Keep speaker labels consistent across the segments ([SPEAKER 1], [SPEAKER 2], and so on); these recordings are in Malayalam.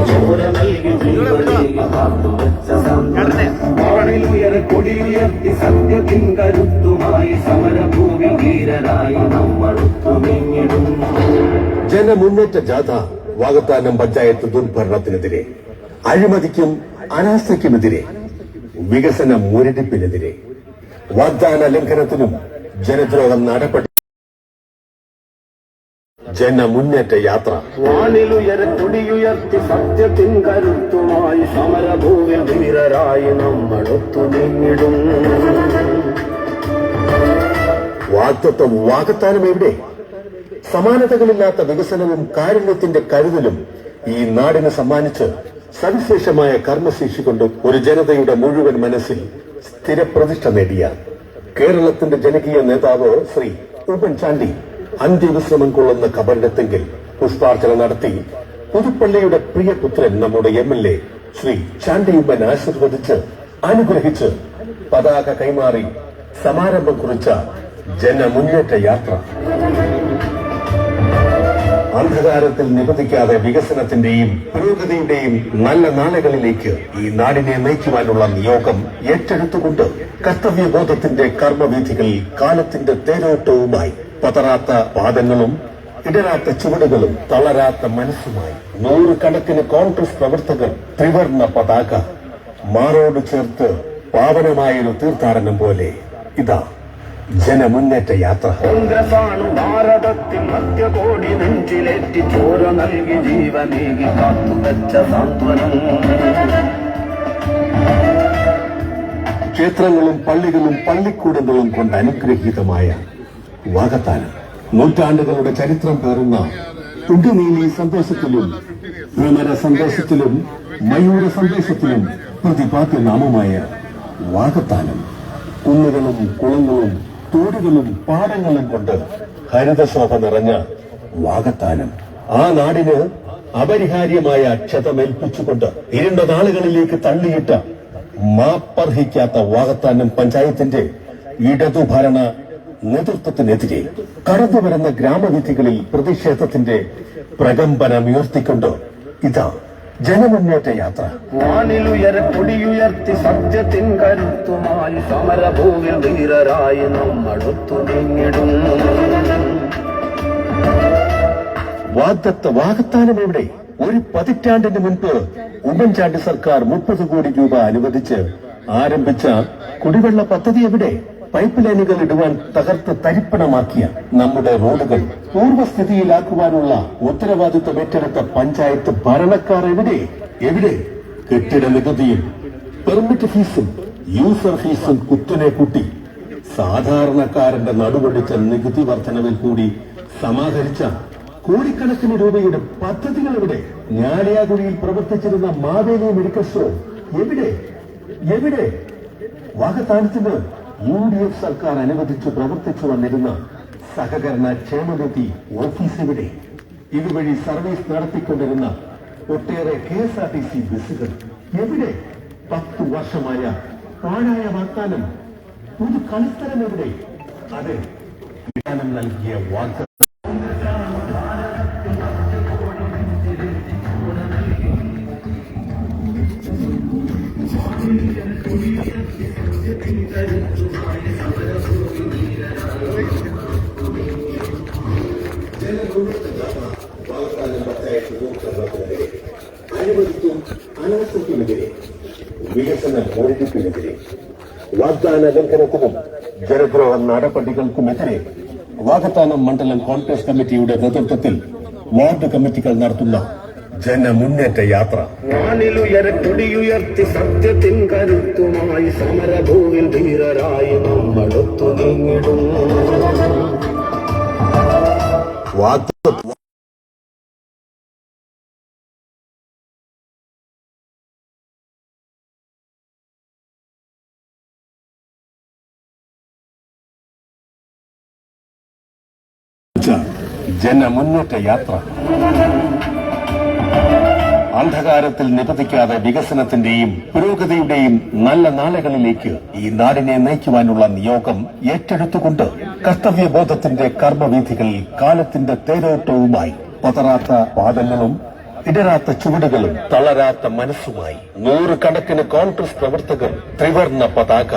[SPEAKER 1] ചോര നൽകി വാണിലുയരെ കൊടിയുയർത്തി സത്യത്തിൻ കരുത്തുമായി സമരഭൂമി ധീരരായി നമ്മളൊത്തുമിങ്ങിടും.
[SPEAKER 2] ജനമുന്നേറ്റ ജാഥ വാകത്താനം പഞ്ചായത്ത് ദുർഭരണത്തിനെതിരെ, അഴിമതിക്കും അനാസ്ഥയ്ക്കുമെതിരെ, വികസന മുരടിപ്പിനെതിരെ, വാഗ്ദാന ലംഘനത്തിനും ജനദ്രോഹ നടപടി ജനമുന്നേറ്റ യാത്ര.
[SPEAKER 1] വാനിലുയരെ കൊടിയുയർത്തി സത്യത്തിൻ കരുത്തുമായി സമരഭൂമി ധീരരായി നമ്മളൊത്തുമിങ്ങിടും.
[SPEAKER 2] വാഗ്ദത്വം വാഗ്ദാനം എവിടെ? സമാനതകളില്ലാത്ത വികസനവും കാരുണ്യത്തിന്റെ കരുതലും ഈ നാടിന് സമ്മാനിച്ച് സവിശേഷമായ കർമ്മശേഷി കൊണ്ട് ഒരു ജനതയുടെ മുഴുവൻ മനസ്സിൽ സ്ഥിരപ്രതിഷ്ഠ നേടിയ കേരളത്തിന്റെ ജനകീയ നേതാവ് ശ്രീ ഉമ്മൻചാണ്ടി അന്ത്യവിശ്രമം കൊള്ളുന്ന ഖബറിടത്തെങ്കിൽ പുഷ്പാർച്ചന നടത്തി പുതുപ്പള്ളിയുടെ പ്രിയപുത്രൻ നമ്മുടെ MLA ശ്രീ ചാണ്ടിയുമ്മൻ ആശീർവദിച്ച് അനുഗ്രഹിച്ച് പതാക കൈമാറി സമാരംഭം കുറിച്ച ജനമുന്നേറ്റ യാത്ര. അന്ധകാരത്തിൽ നിബന്ധിക്കാതെ വികസനത്തിന്റെയും പുരോഗതിയുടെയും നല്ല നാളുകളിലേക്ക് ഈ നാടിനെ നയിക്കുവാനുള്ള നിയോഗം ഏറ്റെടുത്തുകൊണ്ട് കർത്തവ്യബോധത്തിന്റെ കർമ്മവീഥികളിൽ കാലത്തിന്റെ തേരോട്ടവുമായി പതറാത്ത പാദങ്ങളും ഇടരാത്ത ചുവടുകളും തളരാത്ത മനസ്സുമായി നൂറുകണക്കിന് കോൺഗ്രസ് പ്രവർത്തകർ ത്രിവർണ്ണ പതാക മാറോട് ചേർത്ത് പാവനമായൊരു തീർത്ഥാടനം പോലെ ഇതാ ജനമുന്നേറ്റ യാത്ര.
[SPEAKER 1] കോൺഗ്രസാണ് ഭാരതത്തിൽ മധ്യകോടി നെഞ്ചിലേറ്റി ചോര നൽകി ജീവനേകി കാത്തുവച്ച സാന്ത്വനം.
[SPEAKER 2] ക്ഷേത്രങ്ങളും പള്ളികളും പള്ളിക്കൂടങ്ങളും കൊണ്ട് അനുഗ്രഹീതമായ വാകത്താനം നൂറ്റാണ്ടുകളുടെ ചരിത്രം പേറുന്ന തുണ്ടുനീലി സന്ദേശത്തിലും ഭ്രമര സന്ദേശത്തിലും മയൂര സന്ദേശത്തിലും പ്രതിപാദ്യ നാമമായ വാകത്താനം കുന്നുകളും കുളങ്ങളും തോടുകളും പാടങ്ങളും കൊണ്ട് ഹരിതശോഭ നിറഞ്ഞ വാകത്താനം ആ നാടിന് അപരിഹാര്യമായ ക്ഷതമേൽപ്പിച്ചുകൊണ്ട് ഇരുണ്ട നാളുകളിലേക്ക് തള്ളിയിട്ട മാപ്പർഹിക്കാത്ത വാകത്താനം പഞ്ചായത്തിന്റെ ഇടതുഭരണ നേതൃത്വത്തിനെതിരെ കടന്നുവരുന്ന ഗ്രാമവീഥികളിൽ പ്രതിഷേധത്തിന്റെ പ്രകമ്പനമുയർത്തിക്കൊണ്ട് ഇതാ ജനമുന്നേറ്റ യാത്ര.
[SPEAKER 1] വാനിലുയരെ കൊടിയുയർത്തി സത്യത്തിൻ കരുത്തുമായി സമരഭൂമി ധീരരായി നമ്മളൊത്തുമിങ്ങിടും.
[SPEAKER 2] വാഗ്ദാനം എവിടെ? ഒരു പതിറ്റാണ്ടിന് മുൻപ് ഉമ്മൻചാണ്ടി സർക്കാർ 30 കോടി രൂപ അനുവദിച്ച് ആരംഭിച്ച കുടിവെള്ള പദ്ധതി എവിടെ? പൈപ്പ് ലൈനുകൾ ഇടുവാൻ തകർത്ത് തരിപ്പണമാക്കിയ നമ്മുടെ റോഡുകൾ പൂർവ്വസ്ഥിതിയിലാക്കുവാനുള്ള ഉത്തരവാദിത്വം ഏറ്റെടുത്ത പഞ്ചായത്ത് ഭരണക്കാർ എവിടെ? കെട്ടിട നികുതിയും പെർമിറ്റ് ഫീസും യൂസർ ഫീസും കുത്തനെ കൂട്ടി സാധാരണക്കാരന്റെ നടുവൊടിച്ച നികുതി വർധനവിൽ കൂടി സമാഹരിച്ച കോടിക്കണക്കിന് രൂപയുടെ പദ്ധതികൾ എവിടെ? ഞാലിയാകുഴിയിൽ പ്രവർത്തിച്ചിരുന്ന മാവേലി മെഡിക്കൽ സ്റ്റോർ എവിടെ? വാകത്താനത്തിന് UDF സർക്കാർ അനുവദിച്ചു പ്രവർത്തിച്ചു വന്നിരുന്ന സഹകരണ ക്ഷേമനിധി ഓഫീസ് എവിടെ? ഇതുവഴി സർവീസ് നടത്തിക്കൊണ്ടിരുന്ന ഒട്ടേറെ KSRTC ബസ്സുകൾ എവിടെ? 10 വർഷമായ പാഴായ വാഗ്ദാനം പുതു കളിസ്ഥലം എവിടെ? അതെ, വിധാനം നൽകിയ വാഗ്ദാനം. അഴിമതിക്കും അനാസ്ഥയ്ക്കുമെതിരെ, വികസന മുരടിപ്പിനെതിരെ, വാഗ്ദാന ലംഘനത്തിനും ജനദ്രോഹ നടപടികൾക്കുമെതിരെ വാകത്താനം മണ്ഡലം കോൺഗ്രസ് കമ്മിറ്റിയുടെ നേതൃത്വത്തിൽ വാർഡ് കമ്മിറ്റികൾ നടത്തുന്ന ജനമുന്നേറ്റ യാത്ര.
[SPEAKER 1] വാനിലുയരെ കൊടിയുയർത്തി സത്യത്തിൻ കരുത്തുമായി സമരഭൂമി ധീരരായി നമ്മളൊത്തുമിങ്ങിടും.
[SPEAKER 2] ജനമുന്നേറ്റ യാത്ര. അന്ധകാരത്തിൽ നിബന്ധിക്കാതെ വികസനത്തിന്റെയും പുരോഗതിയുടെയും നല്ല നാളുകളിലേക്ക് ഈ നാടിനെ നയിക്കുവാനുള്ള നിയോഗം ഏറ്റെടുത്തുകൊണ്ട് കർത്തവ്യബോധത്തിന്റെ കർമ്മവീഥികളിൽ കാലത്തിന്റെ തേരോട്ടവുമായി പതറാത്ത പാദങ്ങളും ഇടരാത്ത ചുവടുകളും തളരാത്ത മനസ്സുമായി നൂറുകണക്കിന് കോൺഗ്രസ് പ്രവർത്തകർ ത്രിവർണ പതാക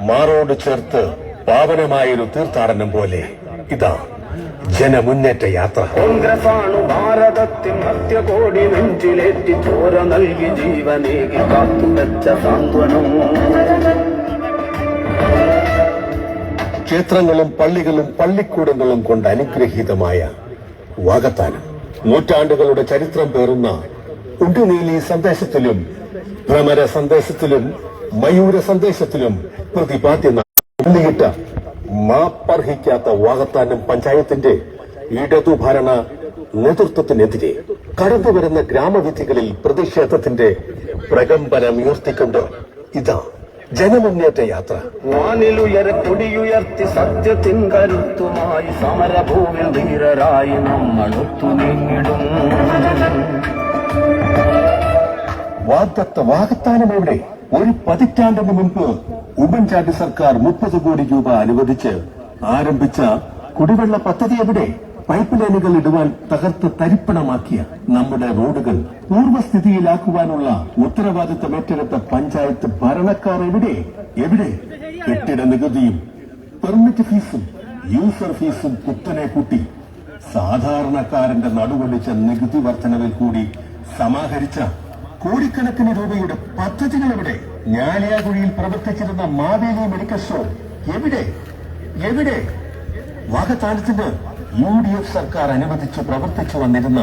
[SPEAKER 2] മാറോട് ചേർത്ത് പാവനമായൊരു തീർത്ഥാടനം പോലെ ഇതാ ജനമുന്നേറ്റ യാത്ര.
[SPEAKER 1] കോൺഗ്രസാണു ഭാരതത്തിൻ മധ്യകോടി നെഞ്ചിലേറ്റി ചോര നൽകി ജീവനേകി കാത്തുവെച്ച സാന്ത്വനം.
[SPEAKER 2] ക്ഷേത്രങ്ങളും പള്ളികളും പള്ളിക്കൂടങ്ങളും കൊണ്ട് അനുഗ്രഹീതമായ വാകത്താനം നൂറ്റാണ്ടുകളുടെ ചരിത്രം പേറുന്ന ഉണ്ടുനീലി സന്ദേശത്തിലും ഭ്രമര സന്ദേശത്തിലും മയൂര സന്ദേശത്തിലും പ്രതിപാദ്യം ഉള്ളിയിട്ട മാപ്പർഹിക്കാത്ത വാകത്താനം പഞ്ചായത്തിന്റെ ഇടതുഭരണ നേതൃത്വത്തിനെതിരെ കടന്നുവരുന്ന ഗ്രാമവിധികളിൽ പ്രതിഷേധത്തിന്റെ പ്രകമ്പനമുയർത്തിക്കൊണ്ട് ഇതാ ജനമുന്നേറ്റ യാത്ര.
[SPEAKER 1] വാനിലുയര കൊടിയുയർത്തി സത്യത്തിൻ കരുത്തുമായി സമരഭൂമിൽ ധീരരായി നമ്മളൊത്തു നീങ്ങിടും.
[SPEAKER 2] വാകത്താനം എവിടെ? ഒരു പതിറ്റാണ്ടിന് മുൻപ് ഉമ്മൻചാണ്ടി സർക്കാർ 30 കോടി രൂപ അനുവദിച്ച് ആരംഭിച്ച കുടിവെള്ള പദ്ധതി എവിടെ? പൈപ്പ് ലൈനുകൾ ഇടുവാൻ തകർത്ത് തരിപ്പണമാക്കിയ നമ്മുടെ റോഡുകൾ പൂർവ്വസ്ഥിതിയിലാക്കുവാനുള്ള ഉത്തരവാദിത്തം ഏറ്റെടുത്ത പഞ്ചായത്ത് ഭരണക്കാർ എവിടെ? കെട്ടിട നികുതിയും പെർമിറ്റ് ഫീസും യൂസർ ഫീസും കുത്തനെ കൂട്ടി സാധാരണക്കാരന്റെ നടുവൊടിച്ച നികുതി വർധനവിൽ കൂടി സമാഹരിച്ച കോടിക്കണക്കിന് രൂപയുടെ പദ്ധതികൾ എവിടെ? ഞാലിയാകുഴിയിൽ പ്രവർത്തിച്ചിരുന്ന മാവേലി മെഡിക്കൽ സ്റ്റോർ എവിടെ? വാകത്താനത്തിന് UDF സർക്കാർ അനുവദിച്ച് പ്രവർത്തിച്ചു വന്നിരുന്ന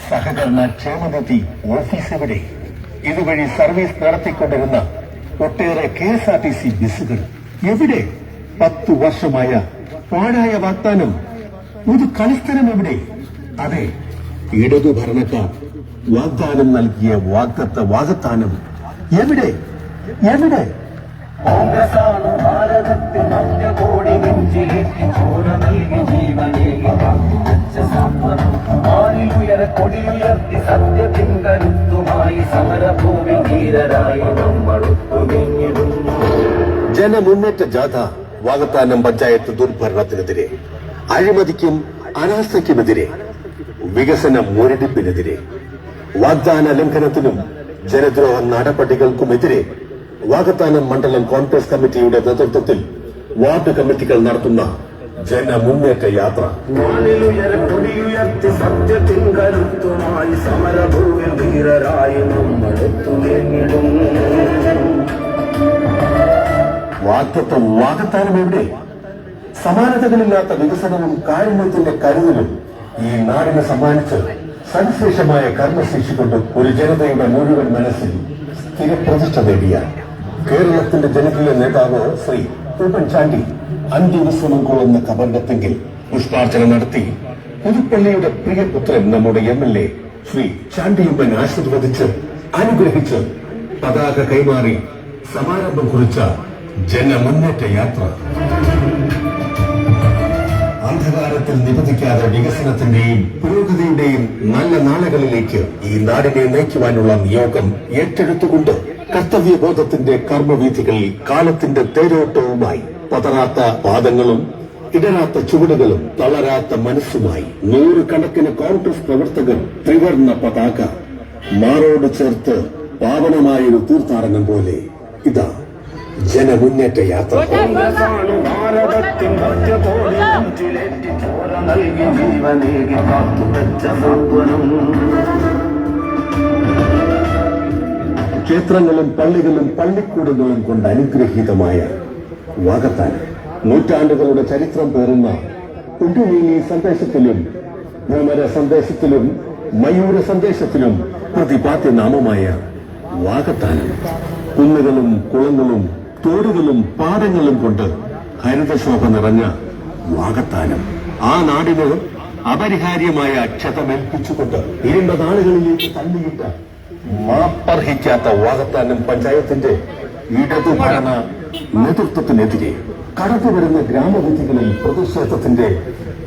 [SPEAKER 2] സഹകരണ ക്ഷേമനിധി ഓഫീസ് എവിടെ? ഇതുവഴി സർവീസ് നടത്തിക്കൊണ്ടിരുന്ന ഒട്ടേറെ KSRTC ബസ്സുകൾ എവിടെ? 10 വർഷമായ പാഴായ വാഗ്ദാനം ഒരു കളിസ്ഥലം എവിടെ? അതെ, ഇടതു ഭരണക്കാർ വാഗ്ദാനം നൽകിയ വാകത്താനം എവിടെ?
[SPEAKER 1] കോൺഗ്രസാണു ഭാരതത്തിൻ മധ്യകോടി നെഞ്ചിലേറ്റി ചോര നൽകി ജീവനേകി കാത്തുവെച്ച സാന്ത്വനം. വാനിലുയര കൊടിയുയർത്തി സത്യത്തിൻ കരുത്തുമായി സമരഭൂമി ധീരരായി നമ്മളൊത്തു നീങ്ങിടും.
[SPEAKER 2] ജനമുന്നേറ്റ ജാഥ വാകത്താനം പഞ്ചായത്ത് ദുർഭരണത്തിനെതിരെ, അഴിമതിക്കും അനാസ്ഥയ്ക്കുമെതിരെ, വികസന മുരടിപ്പിനെതിരെ, വാഗ്ദാന ലംഘനത്തിനും ജനദ്രോഹ നടപടികൾക്കുമെതിരെ വാകത്താനം മണ്ഡലം കോൺഗ്രസ് കമ്മിറ്റിയുടെ നേതൃത്വത്തിൽ വാർഡ് കമ്മിറ്റികൾ നടത്തുന്ന ജനമുന്നേറ്റ യാത്ര.
[SPEAKER 1] വാനിലുയര കൊടിയുയർത്തി സത്യത്തിൻ കരുത്തുമായി സമരഭൂമിൽ ധീരരായി നമ്മളൊത്തു നീങ്ങിടും.
[SPEAKER 2] വാകത്താനം എവിടെ? സമാനതകളില്ലാത്ത വികസനവും കാരുണ്യത്തിന്റെ കരുതലും ഈ നാടിനെ സമ്മാനിച്ച് സവിശേഷമായ കർമ്മശേഷി കൊണ്ട് ഒരു ജനതയുടെ മുഴുവൻ മനസ്സിൽ സ്ഥിരപ്രതിഷ്ഠ നേടിയ കേരളത്തിന്റെ ജനകീയ നേതാവ് ശ്രീ ഉമ്മൻചാണ്ടി അന്ത്യവിശ്രമം കൊള്ളുന്ന കബറിടത്തെങ്കിൽ പുഷ്പാർച്ചന നടത്തി പുതുപ്പള്ളിയുടെ പ്രിയപുത്രൻ നമ്മുടെ MLA ശ്രീ ചാണ്ടിയുമ്മൻ ആശീർവദിച്ച് അനുഗ്രഹിച്ച് പതാക കൈമാറി സമാരംഭം കുറിച്ച ജനമുന്നേറ്റ യാത്ര. അന്ധകാരത്തിൽ നിപതിക്കാതെ വികസനത്തിന്റെയും പുരോഗതിയുടെയും നല്ല നാളുകളിലേക്ക് ഈ നാടിനെ നയിക്കുവാനുള്ള നിയോഗം ഏറ്റെടുത്തുകൊണ്ട് കർത്തവ്യബോധത്തിന്റെ കർമ്മവീഥികളിൽ കാലത്തിന്റെ തേരോട്ടവുമായി പതറാത്ത പാദങ്ങളും ഇടരാത്ത ചുവടുകളും തളരാത്ത മനസ്സുമായി നൂറുകണക്കിന് കോൺഗ്രസ് പ്രവർത്തകർ ത്രിവർണ പതാക മാറോട് ചേർത്ത് പാവനമായൊരു തീർത്ഥാടനം പോലെ ഇതാ ജനമുന്നേറ്റ യാത്ര.
[SPEAKER 1] കോൺഗ്രസാണു ഭാരതത്തിൻ മധ്യകോടി നെഞ്ചിലേറ്റി ചോര നൽകി ജീവനേകി കാത്തുവെച്ച സാന്ത്വനം.
[SPEAKER 2] ക്ഷേത്രങ്ങളും പള്ളികളും പള്ളിക്കൂടങ്ങളും കൊണ്ട് അനുഗ്രഹീതമായ വാകത്താനം നൂറ്റാണ്ടുകളുടെ ചരിത്രം പേറുന്ന ഉണ്ടുനീലി സന്ദേശത്തിലും ഭ്രമര സന്ദേശത്തിലും മയൂര സന്ദേശത്തിലും പ്രതിപാദ്യ നാമമായ വാകത്താനം കുന്നുകളും കുളങ്ങളും തോടുകളും പാടങ്ങളും കൊണ്ട് ഹരിതശോഭ നിറഞ്ഞ വാകത്താനം ആ നാടിന് അപരിഹാര്യമായ ക്ഷതമേൽപ്പിച്ചുകൊണ്ട് ഇരുണ്ട നാളുകളിലേക്ക് തള്ളിയിട്ട മാപ്പർഹിക്കാത്ത വാകത്താനം പഞ്ചായത്തിന്റെ ഇടതുഭരണ നേതൃത്വത്തിനെതിരെ കടന്നുവരുന്ന ഗ്രാമവിധികളിൽ പ്രതിഷേധത്തിന്റെ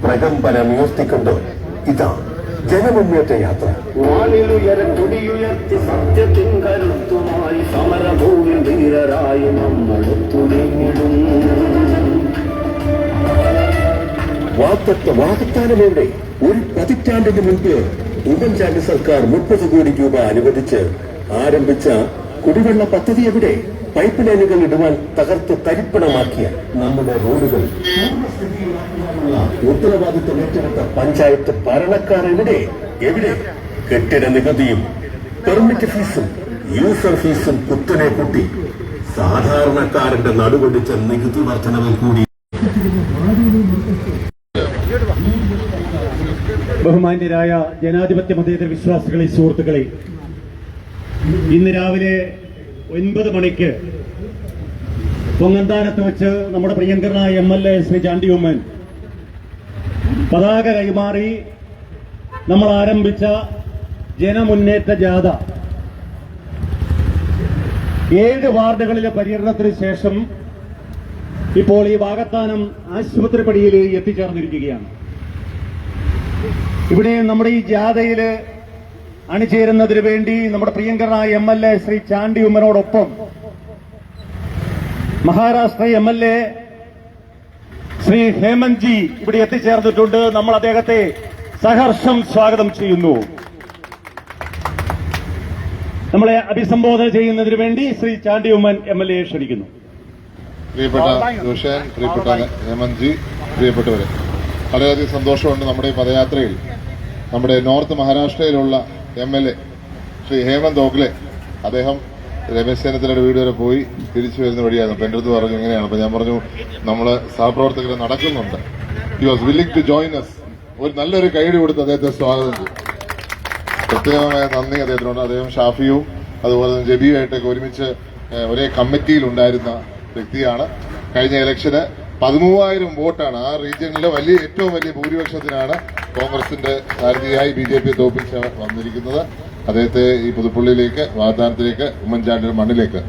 [SPEAKER 2] പ്രകമ്പനമുയർത്തിക്കൊണ്ട് ഇതാ ജനമുന്നേറ്റ യാത്ര.
[SPEAKER 1] വാനിലുയര കൊടിയുയർത്തി സത്യത്തിൻ കരുത്തുമായി സമരഭൂമിൽ ധീരരായി നമ്മളൊത്തു നീങ്ങിടും.
[SPEAKER 2] വാകത്താനം എവിടെ? ഒരു പതിറ്റാണ്ടിന് മുൻപ് ഉമ്മൻചാണ്ടി സർക്കാർ 30 കോടി രൂപ അനുവദിച്ച് ആരംഭിച്ച കുടിവെള്ള പദ്ധതി എവിടെ? പൈപ്പ് ലൈനുകൾ ഇടുവാൻ തകർത്ത് തരിപ്പണമാക്കിയ നമ്മുടെ റോഡുകൾ ഉത്തരവാദിത്വം ഏറ്റെടുത്ത പഞ്ചായത്ത് ഭരണക്കാർ എവിടെ? കെട്ടിട നികുതിയും പെർമിറ്റ് ഫീസും യൂസർ ഫീസും കുത്തനെ കൂട്ടി സാധാരണക്കാരന്റെ നടുകൊണ്ടിച്ച നികുതി വർധനവിൽ കൂടി.
[SPEAKER 3] ബഹുമാന്യരായ ജനാധിപത്യ മതേതര വിശ്വാസികളെ, സുഹൃത്തുക്കളെ, ഇന്ന് രാവിലെ 9 മണിക്ക് പൊങ്ങന്താനത്ത് വെച്ച് നമ്മുടെ പ്രിയങ്കരനായ MLA ശ്രീ ചാണ്ടി ഉമ്മൻ പതാക കൈമാറി നമ്മൾ ആരംഭിച്ച ജനമുന്നേറ്റ ജാഥ 7 വാർഡുകളിലെ പര്യടനത്തിന് ശേഷം ഇപ്പോൾ ഈ വാകത്താനം ആശുപത്രിപ്പടിയിൽ എത്തിച്ചേർന്നിരിക്കുകയാണ്. ഇവിടെ നമ്മുടെ ഈ ജാഥയിൽ അണിചേരുന്നതിന് വേണ്ടി നമ്മുടെ പ്രിയങ്കരനായ MLA ശ്രീ ചാണ്ടി ഉമ്മനോടൊപ്പം മഹാരാഷ്ട്ര MLA ശ്രീ ഹേമന്ത് ജി ഇവിടെ എത്തിച്ചേർന്നിട്ടുണ്ട്. നമ്മൾ അദ്ദേഹത്തെ സഹർഷം സ്വാഗതം ചെയ്യുന്നു. നമ്മളെ അഭിസംബോധന ചെയ്യുന്നതിന് വേണ്ടി ശ്രീ ചാണ്ടി ഉമ്മൻ MLA ക്ഷണിക്കുന്നു.
[SPEAKER 4] പ്രിയപ്പെട്ട ജോഷൻ, പ്രിയപ്പെട്ട ഹേമന്ത് ജി, പ്രിയപ്പെട്ടവരെ, വളരെയധികം സന്തോഷമുണ്ട്. നമ്മുടെ ഈ പദയാത്രയിൽ നമ്മുടെ നോർത്ത് മഹാരാഷ്ട്രയിലുള്ള MLA ശ്രീ ഹേമന്ത് ഓഗ്ലെ, അദ്ദേഹം രമേശ് ചെന്നിത്തലയുടെ വീട് വരെ പോയി തിരിച്ചു വരുന്ന വഴിയായിരുന്നു. അപ്പം എൻ്റെ അടുത്ത് പറഞ്ഞു ഇങ്ങനെയാണ്. അപ്പം ഞാൻ പറഞ്ഞു നമ്മൾ സഹപ്രവർത്തകർ നടക്കുന്നുണ്ട്. He was willing to join us. ഒരു നല്ലൊരു കൈയടി കൊടുത്ത് അദ്ദേഹത്തെ സ്വാഗതം ചെയ്തു. പ്രത്യേകമായ നന്ദി അദ്ദേഹത്തിനുണ്ട്. അദ്ദേഹം ഷാഫിയും അതുപോലെ തന്നെ ജബിയുമായിട്ടൊക്കെ ഒരുമിച്ച് ഒരേ കമ്മിറ്റിയിൽ ഉണ്ടായിരുന്ന വ്യക്തിയാണ്. കഴിഞ്ഞ ഇലക്ഷന് 13,000 വോട്ടാണ് ആ റീജിയനിലെ ഏറ്റവും വലിയ ഭൂരിപക്ഷത്തിനാണ് കോൺഗ്രസിന്റെ സ്ഥാനാർത്ഥിയായി BJP തോൽപ്പിച്ച് വന്നിരിക്കുന്നത്. അദ്ദേഹത്തെ ഈ പുതുപ്പള്ളിയിലേക്ക്, വാഗ്ദാനത്തിലേക്ക്, ഉമ്മൻചാണ്ടിയുടെ മണ്ണിലേക്ക്,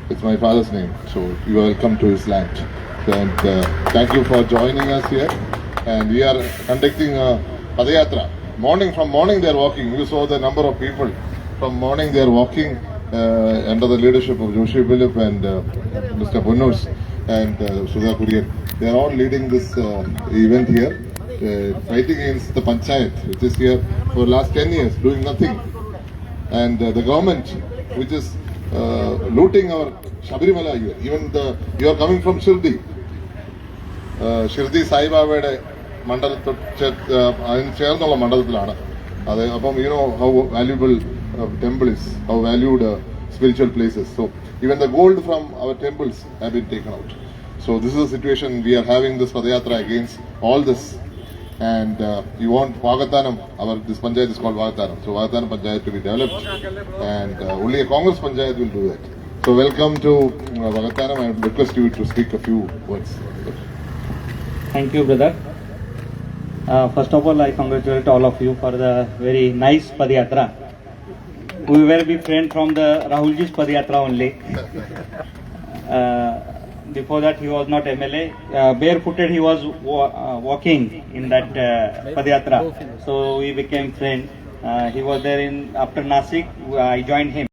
[SPEAKER 4] it's my father's name, so you welcome to his land and thank you for joining us here and we are conducting a padayatra. From morning they are walking. You saw the number of people. From morning they are walking under the leadership of Joshi Philip and Mr. Punnus and Sudha Kurian. They are all leading this event here, fighting against the panchayat, which is here for last 10 years, doing nothing. And the government, which is looting our Shabarimala here. Even you are coming from Shirdi. Shirdi Sai Babade മണ്ഡലത്തിൽ അതിന് ചേർന്നുള്ള മണ്ഡലത്തിലാണ് അത്. അപ്പം you know how valuable temple is, how valued spiritual places. So even the gold from our temples have been taken out. So this is a situation. We are having this padayatra against all this and you want Vagathanam, this panchayat is called Vagathanam. So Vagathanam panchayat to be developed and only a Congress panchayat will do that. So welcome to Vagathanam. I request you to speak a few words.
[SPEAKER 5] Thank you, brother. First of all, I congratulate all of you for the very nice Padayatra. We were be friends from the Rahulji's Padayatra only. Before that, he was not MLA. Barefooted, he was walking in that Padayatra. So we became friends. He was there after Nasik. I joined him.